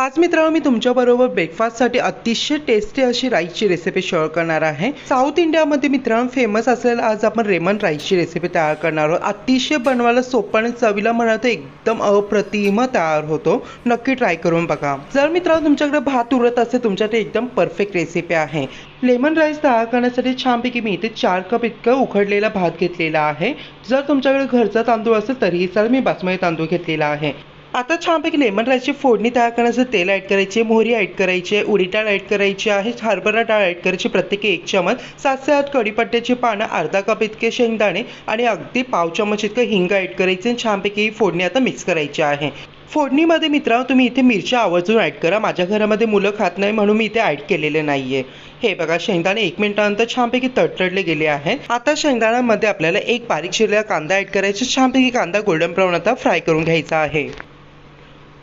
आज मित्रांनो मी तुमच्याबरोबर ब्रेकफास्टसाठी अतिशय टेस्टी अशी राईसची रेसिपी शेअर करणार आहे। साऊथ इंडियामध्ये मित्रांनो फेमस असलेला आज आपण रेमन राईसची रेसिपी तयार करणार आहोत। अतिशय बनवायला सोपं आणि चवीला म्हणाल तर एकदम अप्रतिम तयार होतो। नक्की ट्राय करून बघा। जर मित्रांनो तुमच्याकडे भात उरत असेल तुमच्याकडे एकदम परफेक्ट रेसिपी आहे। लेमन राईस तयार करण्यासाठी छानपैकी मी इथे 4 कप इतकं उकडलेला भात घेतलेला आहे। जर तुमच्याकडे घरचा तांदूळ असेल तरीही चालेल, मी बासमती तांदूळ घेतलेला आहे। आता छानपैकी लेमन राईसची फोडणी तयार करण्यासाठी तेल ॲड करायचे, मोहरी ॲड करायची आहे, उडीद डाळ ॲड करायची आहे, हरभरा डाळ ॲड करायची प्रत्येकी 1 चमच, 7 से 8 कढीपत्त्याची पानं, अर्धा कप इतके शेंगदाणे आणि अगदी पाव चमच इतकं हिंग ॲड करायचे आणि छानपैकी ही फोडणी आता मिक्स करायची आहे। फोडणीमध्ये मित्रांनो तुम्ही इथे मिरच्या आवर्जून ॲड करा। माझ्या घरामध्ये मुलं खात नाही म्हणून मी इथे ॲड केलेले नाहीये। हे बघा शेंगदाणे 1 मिनिटानंतर छानपैकी तडतडले गेले आहेत। आता शेंगदाण्यामध्ये आपल्याला एक बारीक चिरलेला कांदा ॲड करायचा। छानपैकी कांदा गोल्डन ब्राऊन आता फ्राय करून घ्यायचा आहे।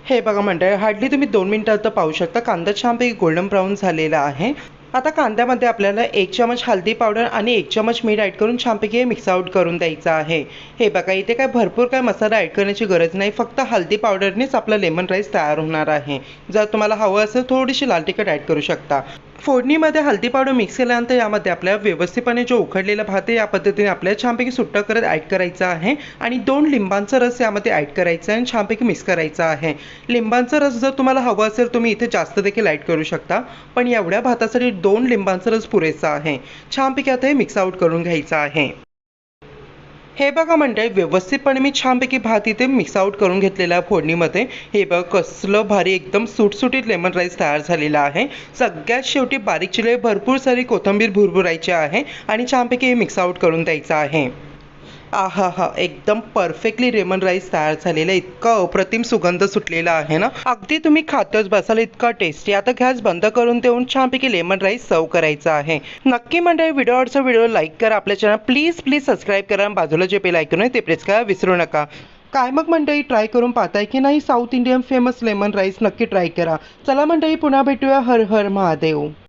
हे बघा मंडळी, हार्डली तुम्ही 2 मिनिटात तर पाहू शकता कांदा छानपैकी गोल्डन ब्राऊन झालेला आहे। आता कांद्यामध्ये आपल्याला 1 चमच हळदी पावडर आणि 1 चमच मीठ ॲड करून छानपैकी मिक्स आउट करून द्यायचं आहे। हे बघा इथे काय भरपूर काय मसाला ॲड करण्याची गरज नाही, फक्त हळदी पावडरनेच आपला लेमन राईस तयार होणार आहे। जर तुम्हाला हवं असेल थोडीशी लाल तिखट ॲड करू शकता। फोडणीमध्ये हळदी पावडर मिक्स केल्यानंतर यामध्ये आपल्याला व्यवस्थितपणे जो उकडलेला भात आहे या पद्धतीने आपल्याला छानपैकी सुट्टा करत ॲड करायचा आहे आणि 2 लिंबांचा रस यामध्ये ॲड करायचा आहे आणि छानपैकी मिक्स करायचा आहे। लिंबांचा रस जर तुम्हाला हवं असेल तुम्ही इथे जास्त देखील ॲड करू शकता, पण एवढ्या भातासाठी 2 लिंबांचा रस पुरेसा आहे। छानपैकी आता हे मिक्स आउट करून घ्यायचं आहे। हे बघा मंडळी, व्यवस्थितपणे मी छानपैकी भात इथे मिक्स आउट करून घेतलेला आहे फोडणीमध्ये। हे बघा कसलं भारी एकदम सुटसुटीत लेमन राईस तयार झालेला आहे। सगळ्यात शेवटी बारीक चिरलेली भरपूर सारी कोथिंबीर भुरभुरायची आहे आणि छानपैकी हे मिक्स आउट करून द्यायचं आहे। आहा हा, एकदम परफेक्टली लेमन राईस तयार झालेला, इतका अप्रतिम सुगंध सुटलेला आहे ना, अगदी तुम्ही खातच बसाल इतका टेस्टी। आता गॅस बंद करून देऊन छानपैकी लेमन राईस सर्व करायचा आहे। नक्की मंडळी व्हिडिओ लाईक करा, आपल्या चॅनल प्लीज सबस्क्राईब करा, बाजूला जे बेल आयकॉन आहे ते प्रेस करा विसरू नका। काय मग मंडळी, ट्राय करून पाहताय की नाही south Indian famous lemon rice? नक्की ट्राय करा। चला मंडळी पुन्हा भेटूया। हर हर महादेव।